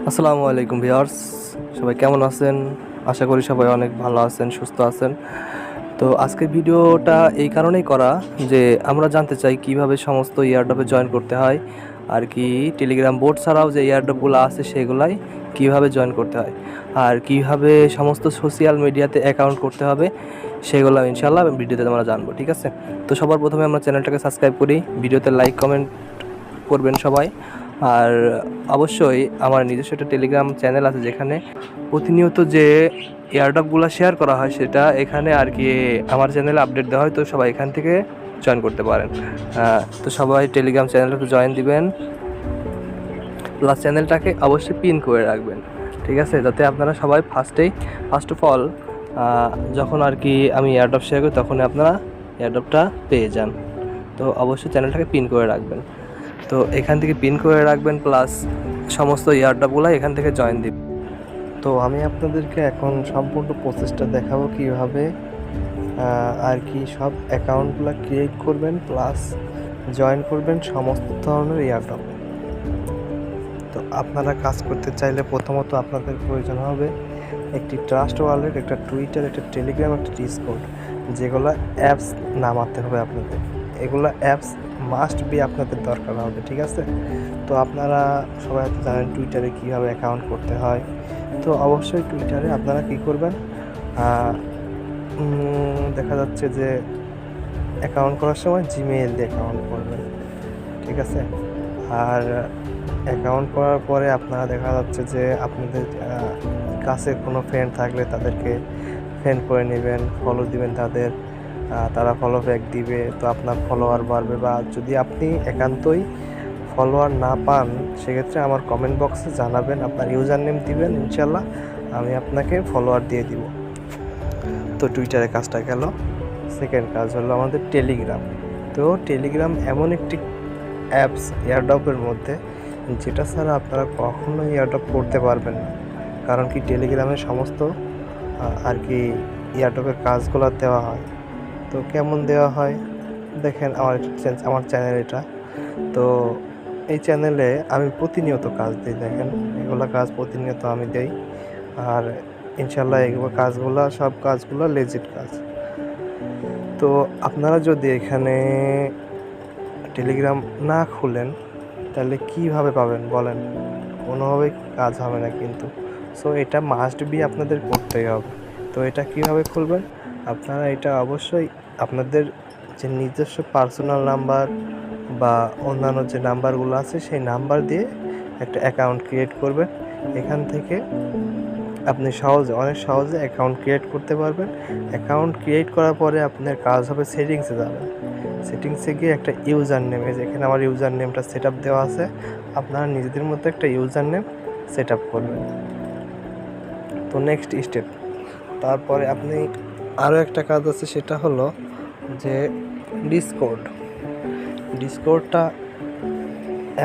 আসসালামু আলাইকুম ভিউয়ার্স, সবাই কেমন আছেন? আশা করি সবাই অনেক ভালো আছেন, সুস্থ আছেন। তো আজকের ভিডিওটা এই কারণেই করা যে আমরা জানতে চাই কিভাবে সমস্ত এয়ারড্রপে জয়েন করতে হয়, আর কি টেলিগ্রাম বোট ছাড়াও যে এয়ারড্রপগুলো আছে সেগুলাই কিভাবে জয়েন করতে হয়, আর কিভাবে সমস্ত সোশ্যাল মিডিয়াতে অ্যাকাউন্ট করতে হবে সেগুলো ইনশাআল্লাহ ভিডিওতে আমরা জানবো। ঠিক আছে, তো সবার প্রথমে আমরা চ্যানেলটাকে সাবস্ক্রাইব করি, ভিডিওতে লাইক কমেন্ট করবেন সবাই। আর অবশ্যই আমার নিজস্ব একটা টেলিগ্রাম চ্যানেল আছে যেখানে প্রতিনিয়ত যে এয়ারড্রপগুলো শেয়ার করা হয় সেটা এখানে আর কি আমার চ্যানেলে আপডেট দেওয়া হয়, তো সবাই এখান থেকে জয়েন করতে পারেন। তো সবাই টেলিগ্রাম চ্যানেলটাতে জয়েন দিবেন, প্লাস চ্যানেলটাকে অবশ্যই পিন করে রাখবেন। ঠিক আছে, যাতে আপনারা সবাই ফার্স্ট অফ অল যখন আর কি আমি এয়ারড্রপ শেয়ার করি তখনই আপনারা এয়ারড্রপটা পেয়ে যান। তো অবশ্যই চ্যানেলটাকে পিন করে রাখবেন, তো এখান থেকে পিন করে রাখবেন, প্লাস সমস্ত এয়ারড্রপগুলো এখান থেকে জয়েন দিবেন। তো আমি আপনাদেরকে এখন সম্পূর্ণ প্রসেসটা দেখাবো কিভাবে আর কি সব অ্যাকাউন্টগুলো ক্রিয়েট করবেন, প্লাস জয়েন করবেন সমস্ত ধরনের এয়ারড্রপে। তো আপনারা কাজ করতে চাইলে প্রথমত আপনাদের প্রয়োজন হবে একটি ট্রাস্ট ওয়ালেট, একটা টুইটার, একটা টেলিগ্রাম, একটা ডিসকর্ড, যেগুলো অ্যাপস নামাতে হবে আপনাদের। এগুলো অ্যাপস মাস্ট বি আপনাদের দরকার হবে। ঠিক আছে, তো আপনারা সবাই তো জানেন টুইটারে কীভাবে অ্যাকাউন্ট করতে হয়। তো অবশ্যই টুইটারে আপনারা কী করবেন, দেখা যাচ্ছে যে অ্যাকাউন্ট করার সময় জিমেইল দিয়ে অ্যাকাউন্ট করবেন। ঠিক আছে, আর অ্যাকাউন্ট করার পরে আপনারা দেখা যাচ্ছে যে আপনাদের কাছে কোনো ফ্রেন্ড থাকলে তাদেরকে ফ্রেন্ড করে নেবেন, ফলো দিবেন তাদের, তারা ফলো ব্যাক দিবে, তো আপনার ফলোয়ার বাড়বে। বা যদি আপনি একান্তই ফলোয়ার না পান সেক্ষেত্রে আমার কমেন্ট বক্সে জানাবেন, আপনার ইউজার নেম দিবেন, ইনশাল্লাহ আমি আপনাকে ফলোয়ার দিয়ে দিব। তো টুইটারে কাজটা গেল। সেকেন্ড কাজ হলো আমাদের টেলিগ্রাম। তো টেলিগ্রাম এমন একটি অ্যাপস এয়ারড্রপের মধ্যে যেটা ছাড়া আপনারা কখনোই এয়ারড্রপ করতে পারবেন না। কারণ কি টেলিগ্রামে সমস্ত আর কি এয়ারড্রপের কাজগুলো দেওয়া হয়। তো কেমন দেওয়া হয় দেখেন, আমার চ্যানেল এটা। তো এই চ্যানেলে আমি প্রতিনিয়ত কাজ দিই, দেখেন এগুলো কাজ প্রতিনিয়ত আমি দিই। আর ইনশাল্লাহ এগুলো সব কাজগুলো লেজিট কাজ। তো আপনারা যদি এখানে টেলিগ্রাম না খুলেন তাহলে কীভাবে পাবেন বলেন? কোনোভাবেই কাজ হবে না কিন্তু। সো এটা মাস্ট বি আপনাদের করতেই হবে। তো এটা কীভাবে খুলবেন? আপনারা এটা অবশ্যই আপনাদের যে নিজস্ব পার্সোনাল নাম্বার বা অন্যান্য যে নাম্বারগুলো আছে সেই নাম্বার দিয়ে একটা অ্যাকাউন্ট ক্রিয়েট করবেন। এখান থেকে আপনি অনেক সহজে অ্যাকাউন্ট ক্রিয়েট করতে পারবেন। অ্যাকাউন্ট ক্রিয়েট করার পরে আপনার কাজ হবে সেটিংসে যাবেন। সেটিংসে গিয়ে একটা ইউজার নেম, যেখানে আমার ইউজার নেমটা সেট আপ দেওয়া আছে, আপনারা নিজেদের মতো একটা ইউজার নেম সেট আপ করবেন। তো নেক্সট স্টেপ, তারপরে আপনি আরও একটা কাজ আছে, সেটা হলো যে ডিসকর্ডটা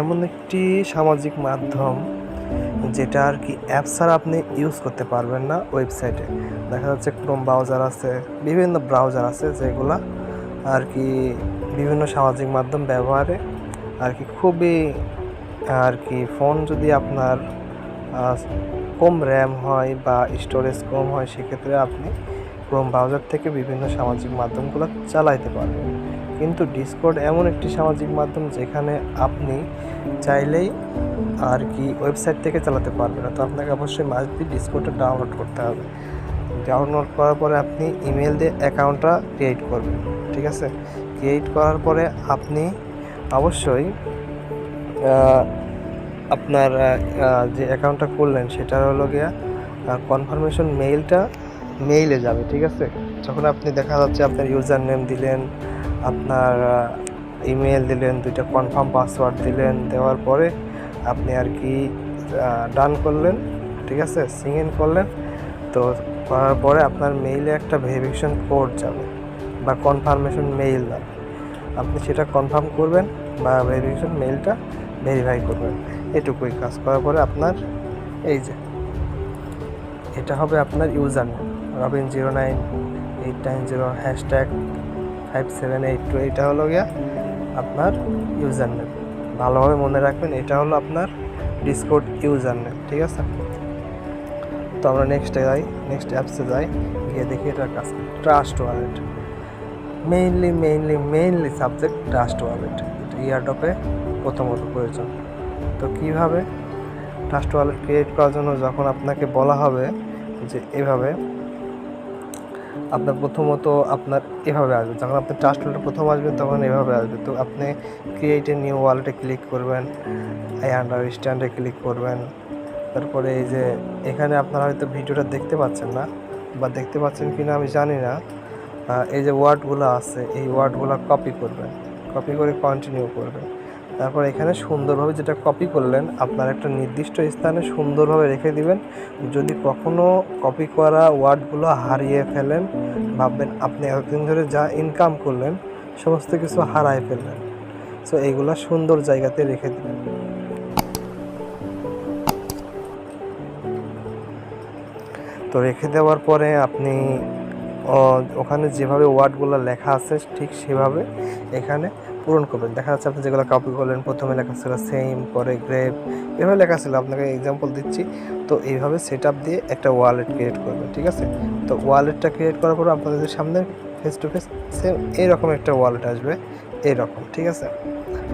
এমন একটি সামাজিক মাধ্যম যেটা আর কি অ্যাপ ছাড়া আপনি ইউজ করতে পারবেন না। ওয়েবসাইটে দেখা যাচ্ছে ক্রোম ব্রাউজার আছে, বিভিন্ন ব্রাউজার আছে যেগুলা আর কি বিভিন্ন সামাজিক মাধ্যম ব্যবহারে আর কি খুবই আর কি ফোন যদি আপনার কম র্যাম হয় বা স্টোরেজ কম হয় সেক্ষেত্রে আপনি ক্রোম ব্রাউজার থেকে বিভিন্ন সামাজিক মাধ্যমগুলো চালাইতে পারবেন। কিন্তু ডিসকর্ড এমন একটি সামাজিক মাধ্যম যেখানে আপনি চাইলেই আর কি ওয়েবসাইট থেকে চালাতে পারবেন না। তো আপনাকে অবশ্যই মাস্ট বি ডিসকর্ডটা ডাউনলোড করতে হবে। ডাউনলোড করার পরে আপনি ইমেল দিয়ে অ্যাকাউন্টটা ক্রিয়েট করবেন। ঠিক আছে, ক্রিয়েট করার পরে আপনি অবশ্যই আপনার যে অ্যাকাউন্টটা করলেন সেটা হলো গিয়া কনফার্মেশন মেইলে যাবে। ঠিক আছে, যখন আপনি দেখা যাচ্ছে আপনার ইউজার নেম দিলেন, আপনার ইমেল দিলেন, 2টা কনফার্ম পাসওয়ার্ড দিলেন, দেওয়ার পরে আপনি আর কি ডান করলেন। ঠিক আছে, সিং ইন করলেন। তো করার পরে আপনার মেইলে একটা ভেরিফিকেশন কোড যাবে বা কনফার্মেশন মেইল যাবে, আপনি সেটা কনফার্ম করবেন বা ভেরিফিকেশন মেইলটা ভেরিফাই করবেন। এটুকুই কাজ করার পরে আপনার এই যে এটা হবে আপনার ইউজার নেম Robin09890#5782, এটা হলো গিয়া আপনার ইউজার নেম। ভালোভাবে মনে রাখবেন, এটা হলো আপনার ডিসকর্ড ইউজার নেম, ঠিক আছে। তো আমরা নেক্সট অ্যাপসে যাই, গিয়ে দেখি এটার কাজ। Trust wallet, mainly subject trust wallet, এটা এয়ারড্রপে প্রথমত প্রয়োজন। তো কীভাবে ট্রাস্ট ওয়ালেট ক্রিয়েট করার জন্য যখন আপনাকে বলা হবে যে এভাবে, আপনার প্রথমত আপনার এভাবে আসবে, যখন আপনি ট্রাস্ট ওয়ালেটে প্রথম আসবেন তখন এভাবে আসবে। তো আপনি ক্রিয়েট এ নিউ ওয়ালেটে ক্লিক করবেন, আন্ডারস্ট্যান্ডে ক্লিক করবেন। তারপরে এই যে এখানে আপনারা হয়তো ভিডিওটা দেখতে পাচ্ছেন না, বা দেখতে পাচ্ছেন কি না আমি জানি না, এই যে ওয়ার্ডগুলো আছে এই ওয়ার্ডগুলো কপি করবেন, কপি করে কন্টিনিউ করবেন। তারপর এখানে সুন্দরভাবে যেটা কপি করলেন আপনার একটা নির্দিষ্ট স্থানে সুন্দরভাবে রেখে দিবেন। যদি কখনো কপি করা ওয়ার্ডগুলো হারিয়ে ফেলেন, ভাববেন আপনি এতদিন ধরে যা ইনকাম করলেন সমস্ত কিছু হারায় ফেললেন। সো এইগুলো সুন্দর জায়গাতে রেখে দিবেন। তো রেখে দেওয়ার পরে আপনি ওখানে যেভাবে ওয়ার্ডগুলো লেখা আছে ঠিক সেভাবে এখানে পূরণ করবেন। দেখা যাচ্ছে আপনি যেগুলো কপি করলেন, প্রথমে লেখা ছিল সেম, পরে গ্রেপ, এভাবে লেখা ছিল, আপনাকে এক্সাম্পল দিচ্ছি। তো এইভাবে সেট আপ দিয়ে একটা ওয়ালেট ক্রিয়েট করবেন, ঠিক আছে। তো ওয়ালেটটা ক্রিয়েট করার পর আপনাদের সামনে ফেস টু ফেস সেম এইরকম একটা ওয়ালেট আসবে, এইরকম, ঠিক আছে।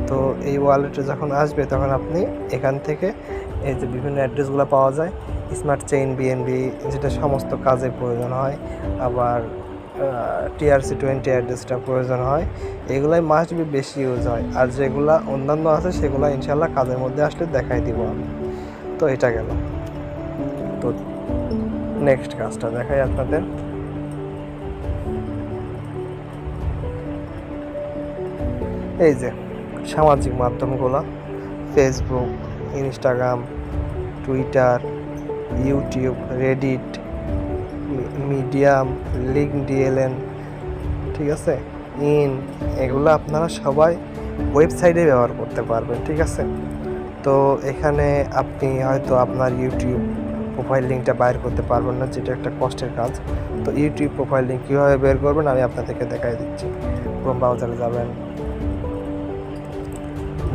তো এই ওয়ালেটে যখন আসবে তখন আপনি এখান থেকে এই যে বিভিন্ন অ্যাড্রেসগুলো পাওয়া যায়, স্মার্ট চেইন, বিএনবি, যেটা সমস্ত কাজে প্রয়োজন হয়, আবার TRC20 অ্যাড্রেসটা প্রয়োজন হয়, এগুলাই মাস্ট বি বেশি ইউজ হয়। আর যেগুলা অন্যান্য আছে সেগুলো ইনশাল্লাহ কাজের মধ্যে আসলে দেখাই দিব আমি। তো এটা গেল। তো নেক্সট কাজটা দেখাই আপনাদের। এই যে সামাজিক মাধ্যমগুলো, Facebook, Instagram, Twitter, YouTube, Reddit, medium, LinkedIn, ঠিক আছে, এগুলো আপনারা সবাই ওয়েবসাইটে ব্যবহার করতে পারবেন, ঠিক আছে। তো এখানে আপনি হয়তো আপনার ইউটিউব প্রোফাইল লিঙ্কটা বাইর করতে পারবেন না, যেটা একটা কষ্টের কাজ। তো ইউটিউব প্রোফাইল লিঙ্ক কীভাবে বের করবেন আমি আপনাদেরকে দেখাই দিচ্ছি। ক্রোম ব্রাউজারে যাবেন,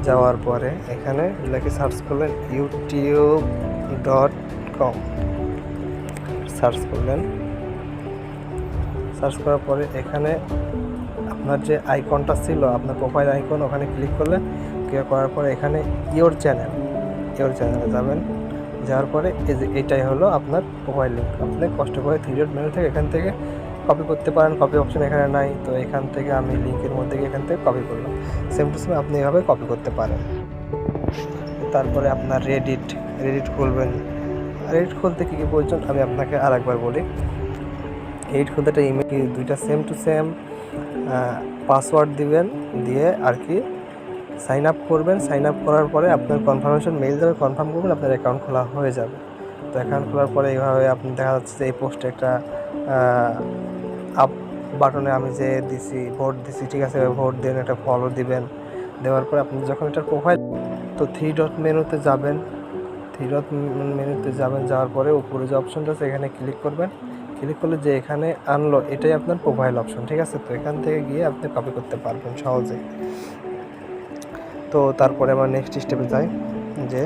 যাওয়ার পরে এখানে লেখে সার্চ করলেন youtube.com, সার্চ করলেন। সার্চ করার পরে এখানে আপনার যে আইকনটা ছিল, আপনার প্রোফাইল আইকন, ওখানে ক্লিক করলেন। ক্লিক করার পরে এখানে ইওর চ্যানেলে যাবেন। যাওয়ার পরে এই যে এটাই হলো আপনার প্রোফাইল লিঙ্ক। আপনি কষ্ট করে 3 ডট মেনু থেকে এখান থেকে কপি করতে পারেন, কপি অপশন এখানে নাই। তো এখান থেকে আমি লিঙ্কের মধ্যে গিয়ে এখান থেকে কপি করলাম। সেম টু সেম আপনি এভাবে কপি করতে পারেন। তারপরে আপনার রেডিট খুলবেন। রেডিট খুলতে কী কী প্রয়োজন আমি আপনাকে আরেকবার বলি। রেডিট খুলতে একটা ইমেল, দুইটা সেম টু সেম পাসওয়ার্ড দিবেন, দিয়ে আর কি সাইন আপ করবেন। সাইন আপ করার পরে আপনার কনফার্মেশন মেইল যাবে, কনফার্ম করবেন, আপনার অ্যাকাউন্ট খোলা হয়ে যাবে। তো অ্যাকাউন্ট খোলার পরে এইভাবে আপনি দেখা যাচ্ছে যে এই পোস্টে একটা আপ বাটনে আমি যে দিছি, ভোট দিছি, ঠিক আছে, ভোট দেন, একটা ফলো দিবেন। দেওয়ার পরে আপনি যখন এটার প্রোফাইল, তো 3 ডট মেনুতে যাবেন, যাওয়ার পরে উপরে যে অপশনটা আছে এখানে ক্লিক করবেন। ক্লিক করলে যে এখানে আনলো এটাই আপনার প্রোফাইল অপশন, ঠিক আছে। তো এখান থেকে গিয়ে আপনি কপি করতে পারবেন সহজে। তো তারপরে আমরা নেক্সট স্টেপে যাই, যে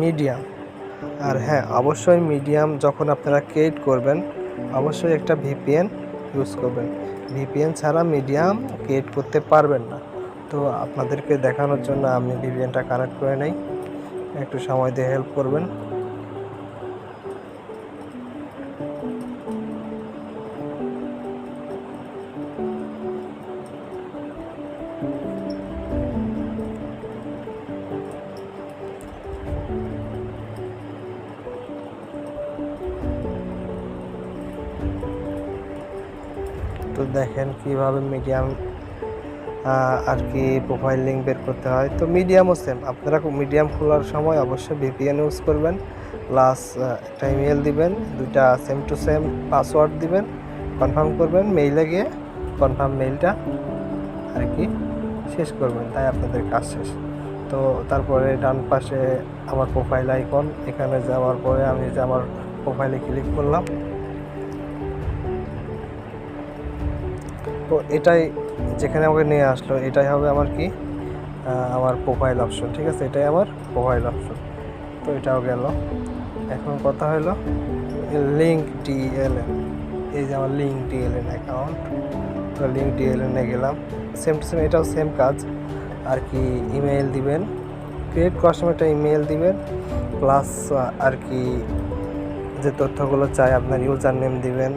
মিডিয়াম। আর হ্যাঁ, অবশ্যই মিডিয়াম যখন আপনারা ক্রিয়েট করবেন অবশ্যই একটা VPN ইউজ করবেন। VPN ছাড়া মিডিয়াম ক্রিয়েট করতে পারবেন না। তো আপনাদেরকে দেখানোর জন্য আমি VPNটা কানেক্ট করে নেই, একটু সময় দিয়ে হেল্প করবেন। তো দেখেন কিভাবে মিডিয়াম আর কি প্রোফাইল লিঙ্ক বের করতে হয়। তো মিডিয়ামও সেম, আপনারা মিডিয়াম খোলার সময় অবশ্যই VPN ইউজ করবেন, প্লাস একটা ইমেল দিবেন, দুইটা সেম টু সেম পাসওয়ার্ড দিবেন, কনফার্ম করবেন, মেইলে গিয়ে কনফার্ম মেইলটা আর কি শেষ করবেন, তাই আপনাদের কাজ শেষ। তো তারপরে ডান পাশে আমার প্রোফাইল আইকন, এখানে যাওয়ার পরে আমি যে আমার প্রোফাইলে ক্লিক করলাম। তো এটাই যেখানে আমাকে নিয়ে আসলো এটাই হবে আমার কি আমার প্রোফাইল অপশন, ঠিক আছে। এটাই আমার প্রোফাইল অপশন। তো এটাও গেল। এখন কথা হলো লিঙ্ক ডিএলএন, এই যে আমার লিঙ্ক ডিএলএন অ্যাকাউন্ট। তো লিঙ্ক ডিএলএনে গেলাম, সেম টু সেম এটাও সেম কাজ আর কি। ইমেল দিবেন, ক্রিয়েট করার সময় একটা ইমেল দিবেন, প্লাস আর কি যে তথ্যগুলো চাই আপনার ইউজার নেম দিবেন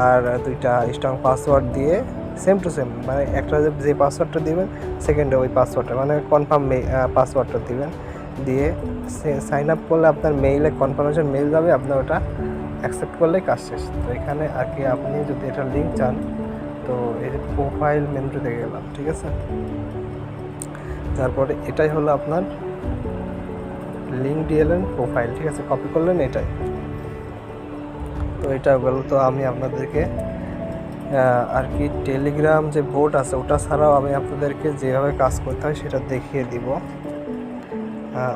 আর 2টা স্ট্রং পাসওয়ার্ড দিয়ে সেম টু সেম, মানে একটা যে পাসওয়ার্ডটা দিবেন সেকেন্ডে ওই পাসওয়ার্ডটা মানে কনফার্ম পাসওয়ার্ডটা দিবেন, দিয়ে সাইন আপ করলে আপনার মেইলে কনফার্মেশন মেইল যাবে, আপনার ওটা অ্যাকসেপ্ট করলেই কাজ শেষ। তো এখানে আর কি আপনি যদি এটা লিঙ্ক চান তো এই যে প্রোফাইল মেনুতে গেলাম, ঠিক আছে। তারপরে এটাই হলো আপনার লিঙ্ক ডিএলএন প্রোফাইল, ঠিক আছে, কপি করলেন এটাই। তো এটা গেল। তো আমি আপনাদেরকে আর কি টেলিগ্রাম যে বোট আছে ওটা ছাড়াও আমি আপনাদেরকে যেভাবে কাজ করতে হয় সেটা দেখিয়ে দিব।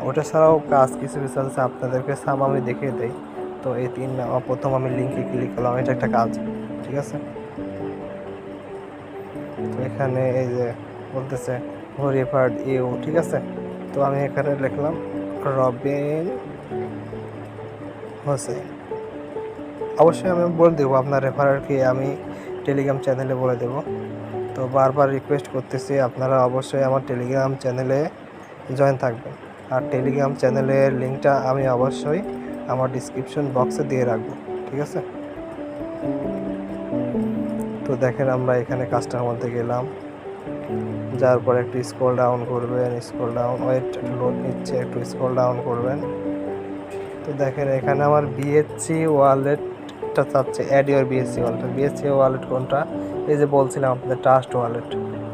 ওটা ছাড়াও কাজ কিছু কিছু আছে আপনাদেরকে আমি দেখিয়ে দেই। তো এই প্রথম আমি লিঙ্কে ক্লিক করলাম, এটা একটা কাজ, ঠিক আছে। তো এখানে এই যে বলতেছে রেফার্ড ইউ, ঠিক আছে। তো আমি এখানে লিখলাম রবিন হোসেন। অবশ্যই আমি বলে দেবো আপনার রেফারারকে, আমি টেলিগ্রাম চ্যানেলে বলে দেব। তো বারবার রিকোয়েস্ট করতেছি আপনারা অবশ্যই আমার টেলিগ্রাম চ্যানেলে জয়েন থাকবেন, আর টেলিগ্রাম চ্যানেলের লিঙ্কটা আমি অবশ্যই আমার ডিসক্রিপশন বক্সে দিয়ে রাখবো, ঠিক আছে। তো দেখেন আমরা এখানে কাজটার মধ্যে গেলাম, যার পরে একটু স্ক্রল ডাউন করবেন, স্ক্রল ডাউন, ওয়েট লোড নিচ্ছে, একটু স্ক্রল ডাউন করবেন। তো দেখেন এখানে আমার বিএসসি ওয়ালেটটা চাচ্ছে, add your BSC wallet. BSC wallet কোনটা? এই যে বলছিলাম আপনাদের ট্রাস্ট ওয়ালেট।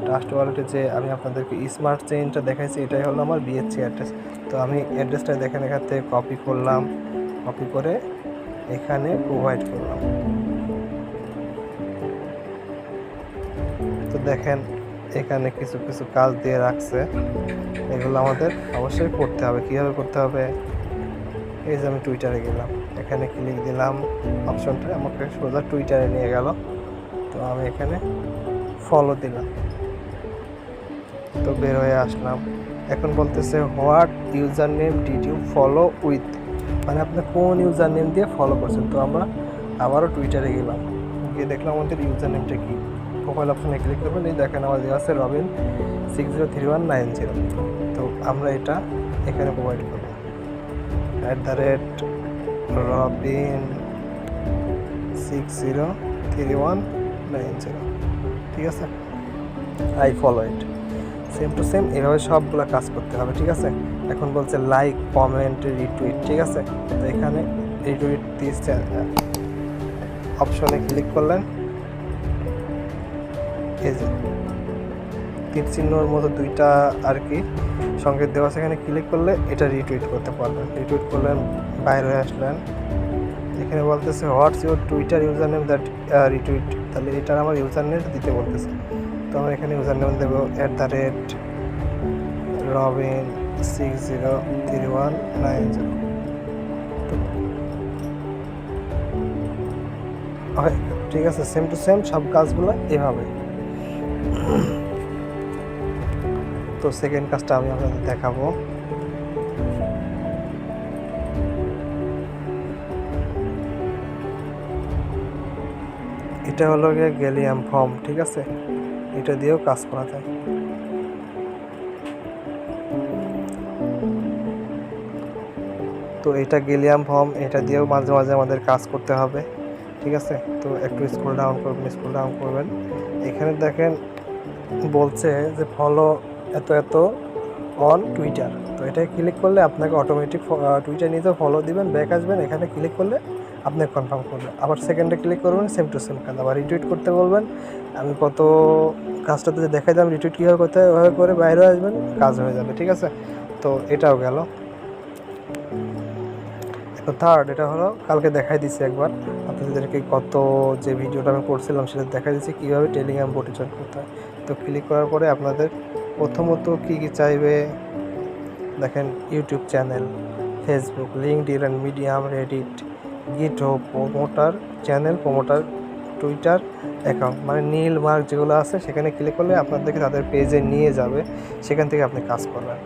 ট্রাস্ট ওয়ালেটে যে আমি আপনাদেরকে স্মার্ট চেইনটা দেখাইছি এটাই হলো আমার বিএসসি অ্যাড্রেস। তো আমি অ্যাড্রেসটা দেখেন এখান থেকে কপি করলাম, কপি করে এখানে প্রোভাইড করলাম। তো দেখেন এখানে কিছু কিছু কাজ দিয়ে রাখছে, এগুলো আমাদের অবশ্যই করতে হবে। কীভাবে করতে হবে? এই যে আমি টুইটারে গেলাম, এখানে ক্লিক দিলাম, অপশনটা আমাকে সোজা টুইটারে নিয়ে গেল। তো আমি এখানে ফলো দিলাম, তো বের হয়ে আসলাম। এখন বলতেছে what user name did you follow with, মানে আপনি কোন ইউজার নেম দিয়ে ফলো করছেন। তো আমরা আবারও টুইটারে গেলাম, গিয়ে দেখলাম আমাদের ইউজার নেমটা কি। প্রোফাইল অপশনে ক্লিক করবেন, এই দেখেন আমার দেওয়া আছে Robin603190। তো আমরা এটা এখানে প্রোভাইড করব @Robin603190, ঠিক আছে। I follow it, same to same এভাবে সবগুলো কাজ করতে হবে, ঠিক আছে। এখন বলছে লাইক, কমেন্ট, রিটুইট, ঠিক আছে। তো এখানে রিটুইট দিচ্ছে, অপশনে ক্লিক করলেন, এই যে তীর চিহ্নর মতো 2টা আর কি সংকেত দেওয়া আছে, এখানে ক্লিক করলে এটা রিটুইট করতে পারবেন। রিটুইট করলেন, বাইরে হয়ে আসলেন, এখানে বলতেছে what's your Twitter user name that retweet, তাহলে এটার আমার ইউজার নেম দিতে বলতেছে। তো আমরা এখানে ইউজার নেম দেবো @Robin603190। ঠিক আছে, সেম টু সেম সব কাজগুলো এভাবে। তো সেকেন্ড কাজটা আমি আপনাদের দেখাবো। এটা হলো গিয়ে গ্যালিয়াম ফর্ম, ঠিক আছে, এটা দিয়েও কাজ করা যায়। তো এটা গ্যালিয়াম ফর্ম, এটা দিয়েও মাঝে মাঝে আমাদের কাজ করতে হবে, ঠিক আছে। তো একটু স্ক্রল ডাউন করবেন, এখানে দেখেন বলছে যে ফলো এত অন টুইটার। তো এটাই ক্লিক করলে আপনাকে অটোমেটিক টুইটার নিজেও ফলো দিবেন, ব্যাক আসবেন, এখানে ক্লিক করলে আপনি কনফার্ম করবেন। আবার সেকেন্ডে ক্লিক করবেন, সেম টু সেম কাজ। আবার রিটুইট করতে বলবেন, আমি কত কাজটাতে যে দেখাই দিলাম রিটুইট কীভাবে করতে হয় ওইভাবে করে বাইরে আসবেন, কাজ হয়ে যাবে, ঠিক আছে। তো এটাও গেল। তো থার্ড, এটা হলো কালকে দেখাই দিচ্ছি একবার আপনাদেরকে, কত যে ভিডিওটা আমি করছিলাম সেটা দেখাই দিচ্ছি কীভাবে টেলিগ্রাম বোটে জয়েন করতে হয়। তো ক্লিক করার পরে আপনাদের প্রথমত কী কী চাইবে দেখেন, YouTube channel, Facebook, LinkedIn, medium, Reddit, GitHub, promoter channel, promoter Twitter account, মানে নীল মার্ক যেগুলো আছে সেখানে ক্লিক করলে আপনাদেরকে তাদের পেজে নিয়ে যাবে, সেখান থেকে আপনি কাজ করবেন।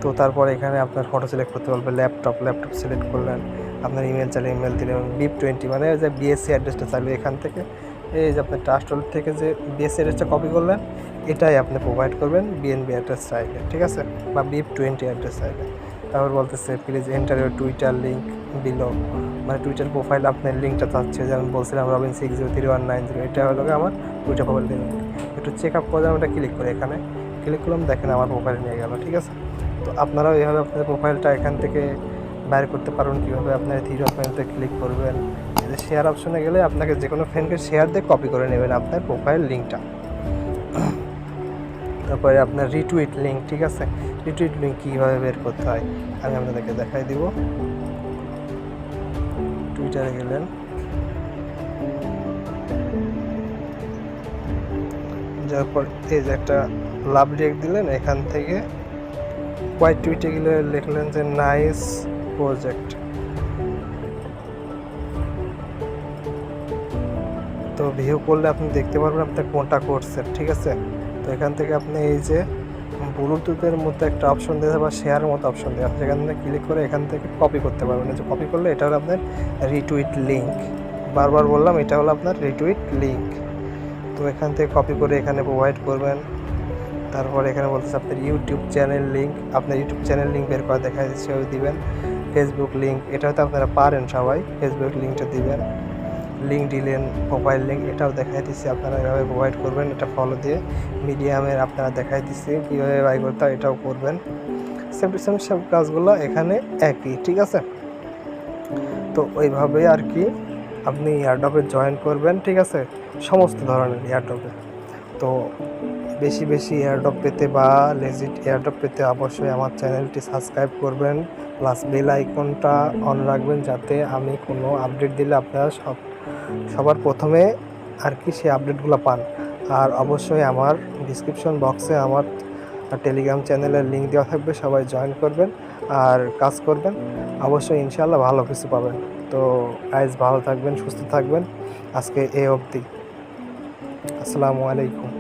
তো তারপর এখানে আপনার ফটো সিলেক্ট করতে বলবে, ল্যাপটপ সিলেক্ট করলেন, আপনার ইমেল চাইলে ইমেল দিলেন, BIP20 মানে যে বিএসসি অ্যাড্রেসটা চাইলে এখান থেকে এই যে আপনার ট্রাস্ট ওয়ালেট থেকে যে বিএসসি অ্যাড্রেসটা কপি করলেন এটাই আপনি প্রোভাইড করবেন বিএনবি অ্যাড্রেস চাইলে, ঠিক আছে, বা BIP20 অ্যাড্রেস চাইলে। তারপর বলতেছে please enter your Twitter link below, মানে টুইটার প্রোফাইল আপনার লিঙ্কটা চাচ্ছে, যেমন বলছিলাম Robin603190, এটা হলো আমার টুইটার প্রোফাইল লিঙ্ক। একটু চেক আপ করে ওটা ক্লিক করে এখানে ক্লিক করলাম, দেখেন আমার প্রোফাইল নিয়ে গেল, ঠিক আছে। তো আপনারাও এইভাবে আপনাদের প্রোফাইলটা এখান থেকে বাইর করতে পারবেন। কীভাবে আপনার থ্রি ডট মেনুতে ক্লিক করবেন, শেয়ার অপশনে গেলে আপনাকে যে কোনো ফ্রেন্ডকে শেয়ার দিয়ে কপি করে নেবেন আপনার প্রোফাইল লিঙ্কটা। তারপরে আপনার রিটুইট লিঙ্ক, ঠিক আছে, রিটুইট লিঙ্ক কীভাবে বের করতে হয় আমি আপনাদেরকে দেখাই দিব। টুইটারে গেলেন, যাওয়ার পর এই যে একটা লাভ রিয়েক্ট দিলেন, এখান থেকে হোয়াইট টুইটে গেলে লিখলেন যে নাইস প্রজেক্ট। তো ভিউ করলে আপনি দেখতে পারবেন আপনার কোনটা করছেন, ঠিক আছে। তো এখান থেকে আপনি এই যে ব্লুটুথের মতো একটা অপশন দেওয়া বা শেয়ারের মতো অপশন দেওয়া, সেখান থেকে ক্লিক করে এখান থেকে কপি করতে পারবেন। যে কপি করলে এটা হলো আপনার রিটুইট লিঙ্ক, বারবার বললাম এটা হলো আপনার রিটুইট লিঙ্ক। তো এখান থেকে কপি করে এখানে প্রোভাইড করবেন। তারপর এখানে বলতেছে আপনার ইউটিউব চ্যানেল লিঙ্ক, আপনার ইউটিউব চ্যানেল লিঙ্ক বের করে দেখা যাচ্ছে ওই দিবেন। ফেসবুক লিঙ্ক, এটা হয়তো আপনারা পারেন সবাই, ফেসবুক লিঙ্কটা দিবেন। লিঙ্ক দিলেন, প্রোফাইল লিঙ্ক, এটাও দেখাই দিচ্ছি, আপনারা এভাবে প্রোভাইড করবেন। এটা ফলো দিয়ে মিডিয়ামের আপনারা দেখাই দিচ্ছি কীভাবে বাই করতে হয়, এটাও করবেন। সেম সব কাজগুলো এখানে একই, ঠিক আছে। তো ওইভাবে আর কি আপনি এয়ারড্রপে জয়েন করবেন, ঠিক আছে, সমস্ত ধরনের এয়ারড্রপে। তো বেশি এয়ারড্রপ পেতে বা লেজিট এয়ারড্রপ পেতে অবশ্যই আমার চ্যানেলটি সাবস্ক্রাইব করবেন, প্লাস বেল আইকনটা অন রাখবেন, যাতে আমি কোনো আপডেট দিলে আপনারা সবার প্রথমে আর কি সেই আপডেটগুলো পান। আর অবশ্যই আমার ডিসক্রিপশন বক্সে আমার টেলিগ্রাম চ্যানেলের লিঙ্ক দেওয়া থাকবে, সবাই জয়েন করবেন আর কাজ করবেন, অবশ্যই ইনশাআল্লাহ ভালো কিছু পাবেন। তো গাইস ভালো থাকবেন, সুস্থ থাকবেন, আজকে এই অবধি, আসসালামু আলাইকুম।